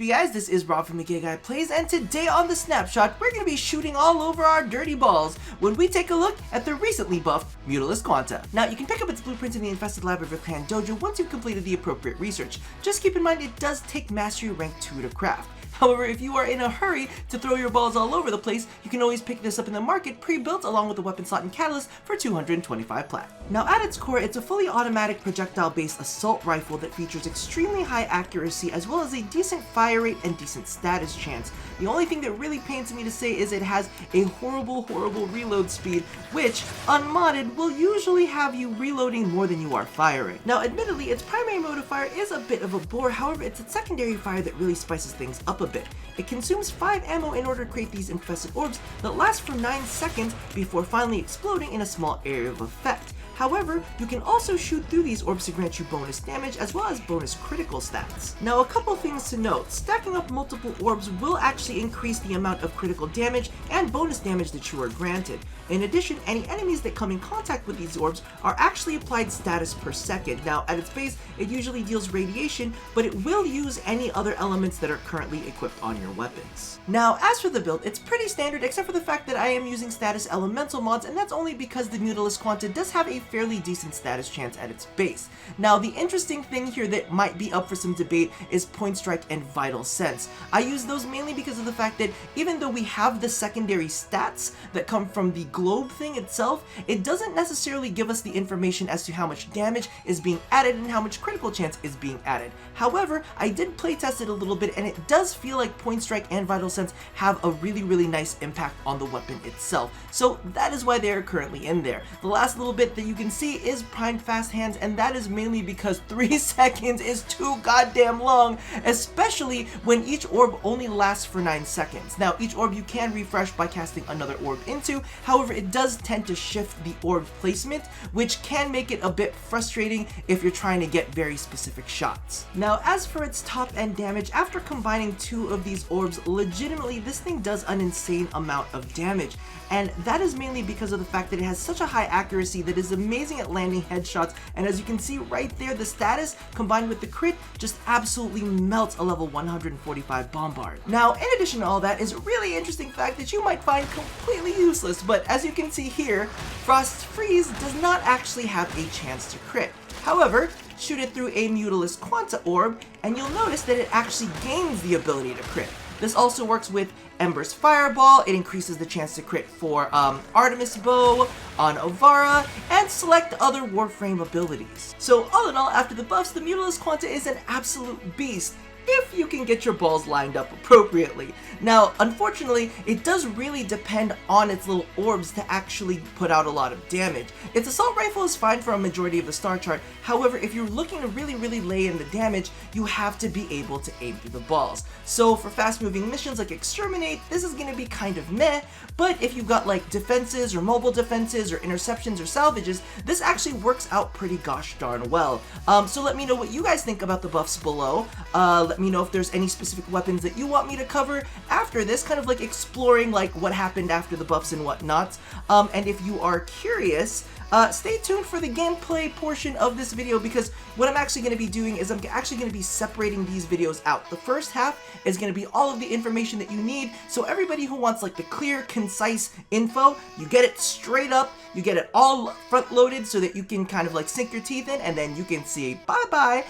up, you guys? This is Rob from the Gay Guy Plays, and today on The Snapshot, we're going to be shooting all over our dirty balls when we take a look at the recently buffed Mutalist Quanta. Now, you can pick up its blueprints in the infested lab of your clan dojo once you've completed the appropriate research. Just keep in mind it does take Mastery Rank 2 to craft. However, if you are in a hurry to throw your balls all over the place, you can always pick this up in the market pre-built along with the weapon slot and catalyst for 225 plat. Now at its core, it's a fully automatic projectile-based assault rifle that features extremely high accuracy as well as a decent fire rate and decent status chance. The only thing that really pains me to say is it has a horrible reload speed, which, unmodded, will usually have you reloading more than you are firing. Now admittedly, its primary mode of fire is a bit of a bore, however it's its secondary fire that really spices things up a bit. It consumes 5 ammo in order to create these infested orbs that last for 9 seconds before finally exploding in a small area of effect. However, you can also shoot through these orbs to grant you bonus damage as well as bonus critical stats. Now, a couple things to note. Stacking up multiple orbs will actually increase the amount of critical damage and bonus damage that you are granted. In addition, any enemies that come in contact with these orbs are actually applied status per second. Now, at its base, it usually deals radiation, but it will use any other elements that are currently equipped on your weapons. Now, as for the build, it's pretty standard except for the fact that I am using status elemental mods, and that's only because the Mutalist Quanta does have a fairly decent status chance at its base. Now, the interesting thing here that might be up for some debate is Point Strike and Vital Sense. I use those mainly because of the fact that even though we have the secondary stats that come from the globe thing itself, it doesn't necessarily give us the information as to how much damage is being added and how much critical chance is being added. However, I did playtest it a little bit and it does feel like Point Strike and Vital Sense have a really nice impact on the weapon itself. So that is why they are currently in there. The last little bit that you can see is primed fast hands, and that is mainly because 3 seconds is too goddamn long, especially when each orb only lasts for 9 seconds. Now, each orb you can refresh by casting another orb into, however, it does tend to shift the orb placement, which can make it a bit frustrating if you're trying to get very specific shots. Now, as for its top end damage, after combining 2 of these orbs, legitimately this thing does an insane amount of damage, and that is mainly because of the fact that it has such a high accuracy that is amazing at landing headshots, and as you can see right there, the status combined with the crit just absolutely melts a level 145 bombard. Now, in addition to all that is a really interesting fact that you might find completely useless, but as you can see here, Frost Freeze does not actually have a chance to crit. However, shoot it through a Mutalist Quanta orb, and you'll notice that it actually gains the ability to crit. This also works with Ember's Fireball. It increases the chance to crit for Artemis Bow, on Ovara, and select other Warframe abilities. So all in all, after the buffs, the Mutalist Quanta is an absolute beast, if you can get your balls lined up appropriately. Now, unfortunately, it does really depend on its little orbs to actually put out a lot of damage. Its assault rifle is fine for a majority of the star chart, however, if you're looking to really lay in the damage, you have to be able to aim through the balls. So for fast moving missions like Exterminate, this is going to be kind of meh, but if you've got like defenses or mobile defenses or interceptions or salvages, this actually works out pretty gosh darn well. So let me know what you guys think about the buffs below. Let me know if there's any specific weapons that you want me to cover after this, kind of like exploring like what happened after the buffs and whatnot. And if you are curious, stay tuned for the gameplay portion of this video, because what I'm actually going to be doing is I'm actually going to be separating these videos out. The first half is going to be all of the information that you need, so everybody who wants like the clear, concise info, you get it straight up, you get it all front loaded so that you can kind of like sink your teeth in, and then you can see bye-bye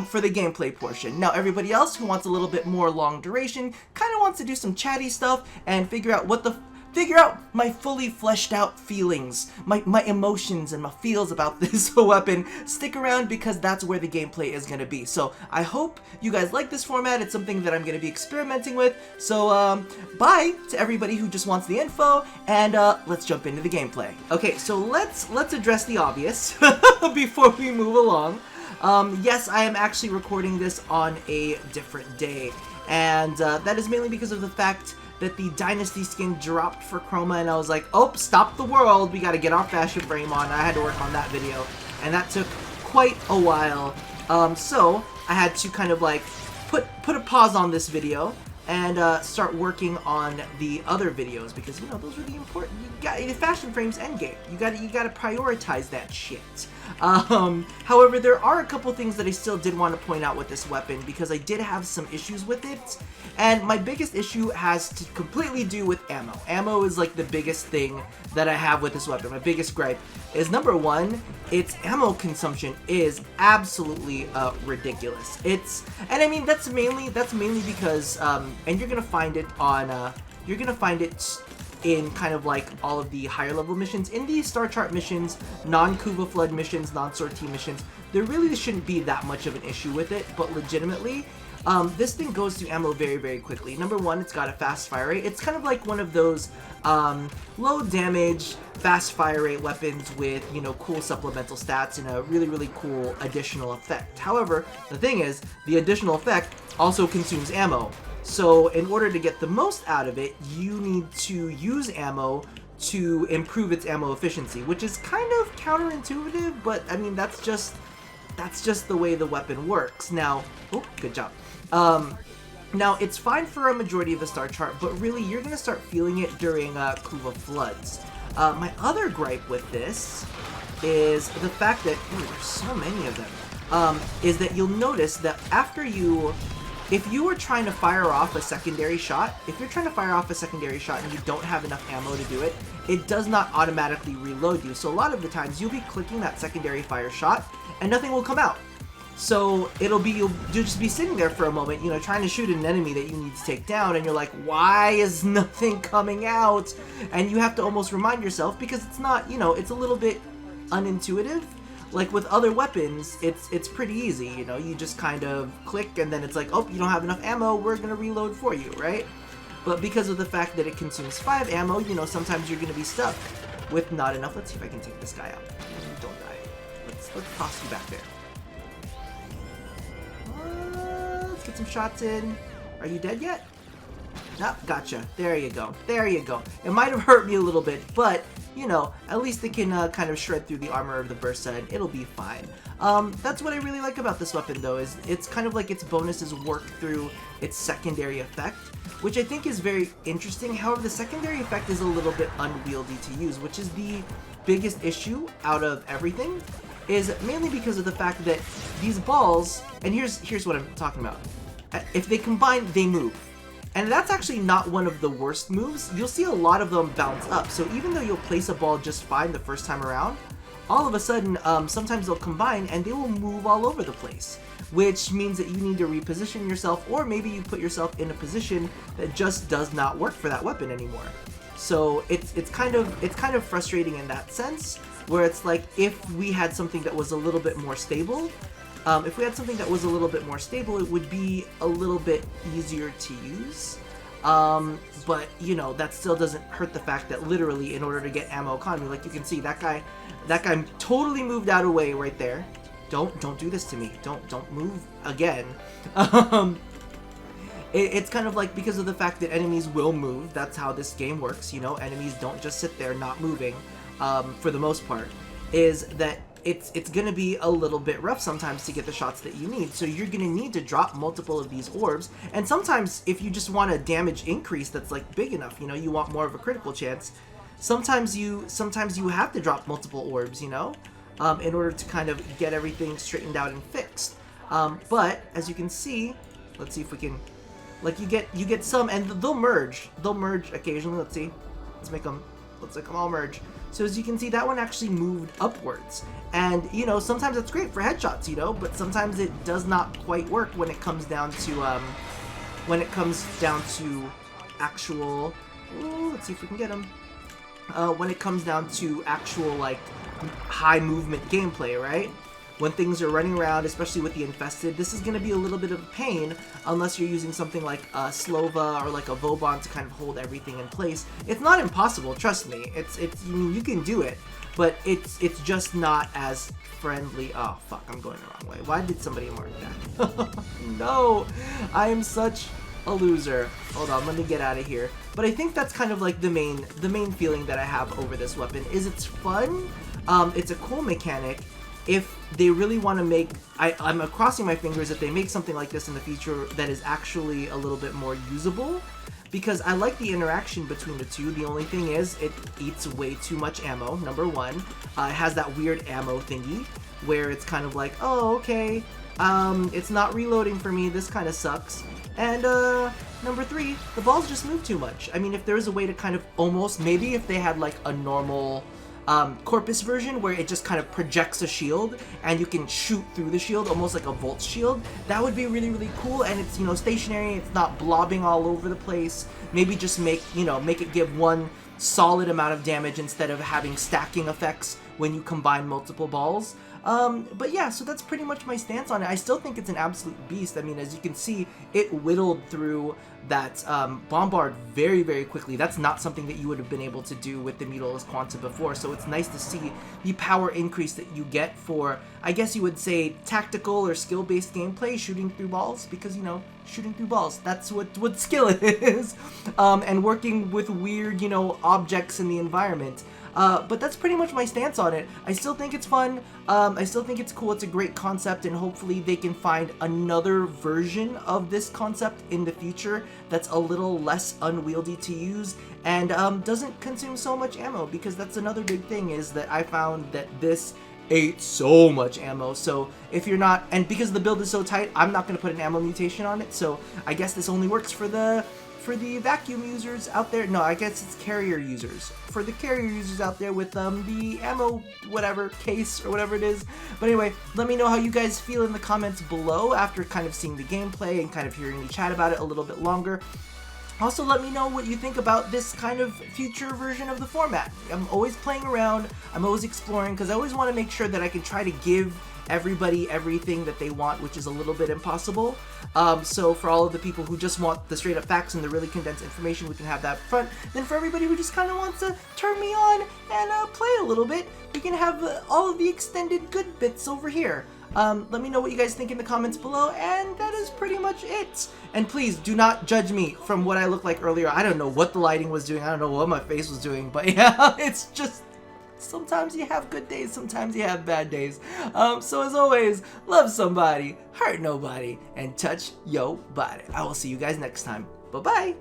for the gameplay portion. Now everybody else who wants a little bit more long duration, kind of wants to do some chatty stuff and figure out my fully fleshed out feelings, my emotions and my feels about this weapon, stick around because that's where the gameplay is going to be. So I hope you guys like this format. It's something that I'm going to be experimenting with. So bye to everybody who just wants the info, and let's jump into the gameplay. Okay, so let's address the obvious before we move along. Yes, I am actually recording this on a different day, and that is mainly because of the fact that the Dynasty skin dropped for Chroma, and I was like, oh, stop the world, we gotta get our fashion frame on. I had to work on that video, and that took quite a while. So I had to kind of like put a pause on this video and start working on the other videos, because you know those are the important. You got the fashion frames endgame. You gotta prioritize that shit. However, there are a couple things that I still did want to point out with this weapon because I did have some issues with it. And my biggest issue has to completely do with ammo. Ammo is like the biggest thing that I have with this weapon. My biggest gripe is, number one, its ammo consumption is absolutely ridiculous. And I mean, that's mainly because, and you're gonna find it on, in kind of like all of the higher level missions. In the star chart missions, non-Kuva Flood missions, non-sortie missions, there really shouldn't be that much of an issue with it, but legitimately, this thing goes through ammo very, very quickly. Number one, it's got a fast fire rate. It's kind of like one of those low damage, fast fire rate weapons with, you know, cool supplemental stats and a really, really cool additional effect. However, the thing is, the additional effect also consumes ammo. So in order to get the most out of it, you need to use ammo to improve its ammo efficiency, which is kind of counterintuitive, but I mean, that's just the way the weapon works. Now, oh, good job. Now, it's fine for a majority of the star chart, but really, you're going to start feeling it during Kuva Floods. My other gripe with this is the fact that, ooh, there's so many of them, is that you'll notice that if you are trying to fire off a secondary shot, and you don't have enough ammo to do it, it does not automatically reload you. So a lot of the times, you'll be clicking that secondary fire shot, and nothing will come out. So you'll just be sitting there for a moment, you know, trying to shoot an enemy that you need to take down, and you're like, why is nothing coming out? And you have to almost remind yourself, because it's not, you know, it's a little bit unintuitive. Like with other weapons, it's pretty easy, you know, you just kind of click and then it's like, oh, you don't have enough ammo, we're gonna reload for you, right? But because of the fact that it consumes 5 ammo, you know, sometimes you're gonna be stuck with not enough. Let's see if I can take this guy out. Don't die. Let's toss you back there. Let's get some shots in. Are you dead yet? Nope, gotcha. There you go. There you go. It might have hurt me a little bit, but, you know, at least it can kind of shred through the armor of the Bursa and it'll be fine. That's what I really like about this weapon, though, is it's kind of like its bonuses work through its secondary effect, which I think is very interesting. However, the secondary effect is a little bit unwieldy to use, which is the biggest issue out of everything, is mainly because of the fact that these balls, and here's what I'm talking about. If they combine, they move. And that's actually not one of the worst moves. You'll see a lot of them bounce up. So even though you'll place a ball just fine the first time around, all of a sudden, sometimes they'll combine and they will move all over the place, which means that you need to reposition yourself, or maybe you put yourself in a position that just does not work for that weapon anymore. So it's kind of frustrating in that sense, where it's like, if we had something that was a little bit more stable, it would be a little bit easier to use. But, you know, that still doesn't hurt the fact that literally, in order to get ammo economy, like you can see, that guy totally moved out of the way right there. Don't do this to me. Don't move again. It's kind of like, because of the fact that enemies will move, that's how this game works, you know, enemies don't just sit there not moving, for the most part, is that it's gonna be a little bit rough sometimes to get the shots that you need. So you're gonna need to drop multiple of these orbs, and sometimes if you just want a damage increase that's like big enough, you know, you want more of a critical chance, sometimes you have to drop multiple orbs, you know, in order to kind of get everything straightened out and fixed. But as you can see, let's see if we can, like, you get some, and they'll merge occasionally. Let's see, let's make them all merge. So as you can see, that one actually moved upwards. And, you know, sometimes it's great for headshots, you know, but sometimes it does not quite work when it comes down to, actual, ooh, let's see if we can get him. When it comes down to actual, like, high movement gameplay, right? When things are running around, especially with the infested, this is going to be a little bit of a pain unless you're using something like a Slova or like a Vauban to kind of hold everything in place. It's not impossible, trust me. You can do it, but it's just not as friendly. Oh fuck, I'm going the wrong way. Why did somebody mark that? No, I am such a loser. Hold on, let me get out of here. But I think that's kind of like the main feeling that I have over this weapon, is it's fun. It's a cool mechanic. If they really want to make, I'm crossing my fingers that they make something like this in the future that is actually a little bit more usable. because I like the interaction between the two. The only thing is it eats way too much ammo, number one. It has that weird ammo thingy where it's kind of like, oh, okay, it's not reloading for me, this kind of sucks. And number three, the balls just move too much. I mean, if there's a way to kind of almost, maybe if they had like a normal Corpus version where it just kind of projects a shield and you can shoot through the shield almost like a Volt shield, that would be really, really cool. And it's, you know, stationary, it's not blobbing all over the place. Maybe just make it give one solid amount of damage instead of having stacking effects when you combine multiple balls. But yeah, so that's pretty much my stance on it. I still think it's an absolute beast. I mean, as you can see, it whittled through that Bombard very, very quickly. That's not something that you would have been able to do with the Mutalist Quanta before, so it's nice to see the power increase that you get for, I guess you would say, tactical or skill-based gameplay, shooting through balls, because, you know, shooting through balls, that's what skill is, and working with weird, you know, objects in the environment. But that's pretty much my stance on it. I still think it's fun, I still think it's cool, it's a great concept, and hopefully they can find another version of this concept in the future that's a little less unwieldy to use and doesn't consume so much ammo, because that's another big thing, is that I found that this ate so much ammo. So if you're not, and because the build is so tight, I'm not going to put an ammo mutation on it, so I guess this only works for the vacuum users out there. No, I guess it's carrier users. For the carrier users out there with the ammo whatever case or whatever it is. But anyway, let me know how you guys feel in the comments below after kind of seeing the gameplay and kind of hearing me chat about it a little bit longer. Also, let me know what you think about this kind of future version of the format. I'm always playing around, I'm always exploring, because I always want to make sure that I can try to give everybody everything that they want, which is a little bit impossible. So for all of the people who just want the straight up facts and the really condensed information, we can have that up front. Then for everybody who just kind of wants to turn me on and play a little bit, we can have all of the extended good bits over here. Let me know what you guys think in the comments below, and that is pretty much it. And please do not judge me from what I looked like earlier. I don't know what the lighting was doing, I don't know what my face was doing, but yeah, it's just, sometimes you have good days, sometimes you have bad days. So as always, love somebody, hurt nobody, and touch yo body. I will see you guys next time. Bye-bye.